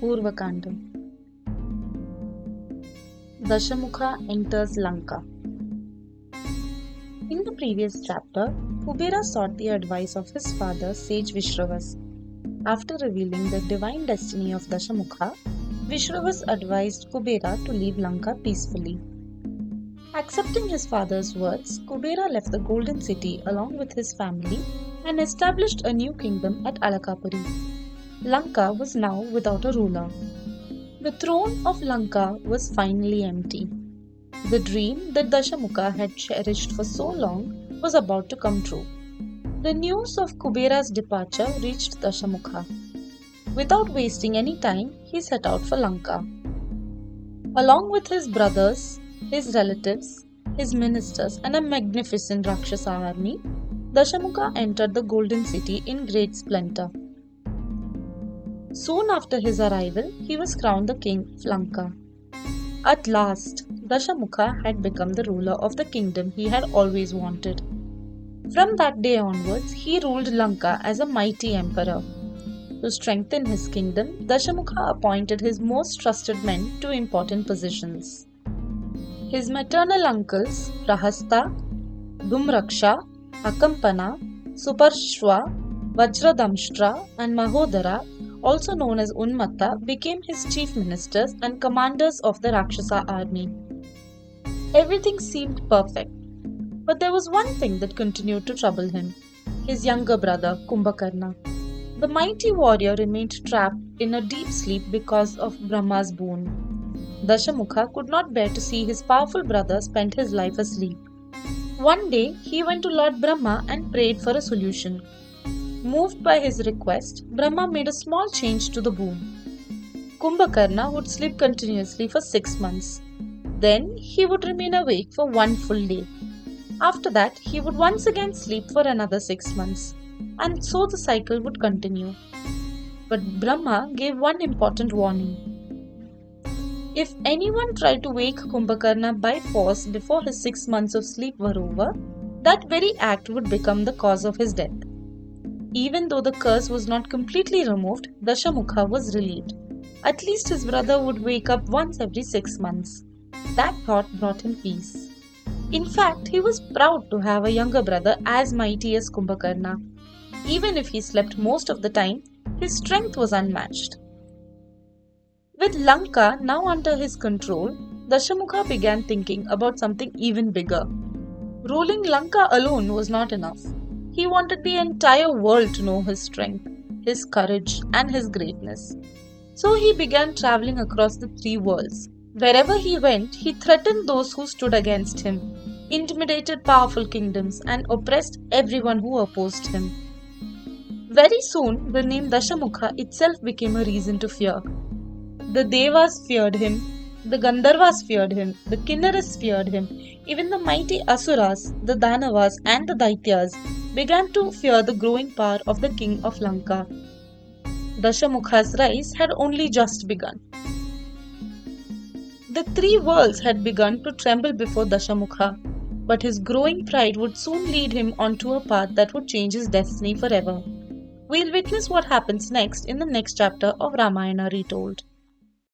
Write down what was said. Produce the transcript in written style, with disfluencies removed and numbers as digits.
Purva Kandam. Dashamukha enters Lanka. In the previous chapter, Kubera sought the advice of his father, sage Vishravas. After revealing the divine destiny of Dashamukha, Vishravas advised Kubera to leave Lanka peacefully. Accepting his father's words, Kubera left the Golden City along with his family and established a new kingdom at Alakapuri. Lanka was now without a ruler. The throne of Lanka was finally empty. The dream that Dashamukha had cherished for so long was about to come true. The news of Kubera's departure reached Dashamukha. Without wasting any time, he set out for Lanka. Along with his brothers, his relatives, his ministers, and a magnificent Rakshasa army, Dashamukha entered the Golden City in great splendor. Soon after his arrival, he was crowned the king of Lanka. At last, Dashamukha had become the ruler of the kingdom he had always wanted. From that day onwards, he ruled Lanka as a mighty emperor. To strengthen his kingdom, Dashamukha appointed his most trusted men to important positions. His maternal uncles, Prahasta, Dhumraksha, Akampana, Suparshwa, Vajradamshtra, and Mahodara, also known as Unmatta, became his chief ministers and commanders of the Rakshasa army. Everything seemed perfect, but there was one thing that continued to trouble him: his younger brother, Kumbhakarna. The mighty warrior remained trapped in a deep sleep because of Brahma's boon. Dashamukha could not bear to see his powerful brother spend his life asleep. One day, he went to Lord Brahma and prayed for a solution. Moved by his request, Brahma made a small change to the boon. Kumbhakarna would sleep continuously for 6 months. Then he would remain awake for 1 full day. After that, he would once again sleep for another 6 months. And so the cycle would continue. But Brahma gave one important warning. If anyone tried to wake Kumbhakarna by force before his 6 months of sleep were over, that very act would become the cause of his death. Even though the curse was not completely removed, Dashamukha was relieved. At least his brother would wake up once every 6 months. That thought brought him peace. In fact, he was proud to have a younger brother as mighty as Kumbhakarna. Even if he slept most of the time, his strength was unmatched. With Lanka now under his control, Dashamukha began thinking about something even bigger. Ruling Lanka alone was not enough. He wanted the entire world to know his strength, his courage, and his greatness. So he began traveling across the 3 worlds. Wherever he went, he threatened those who stood against him, intimidated powerful kingdoms, and oppressed everyone who opposed him. Very soon, the name Dashamukha itself became a reason to fear. The Devas feared him, the Gandharvas feared him, the Kinnaras feared him, even the mighty Asuras, the Danavas, and the Daityas began to fear the growing power of the king of Lanka. Dashamukha's rise had only just begun. The 3 worlds had begun to tremble before Dashamukha, but his growing pride would soon lead him onto a path that would change his destiny forever. We'll witness what happens next in the next chapter of Ramayana Retold.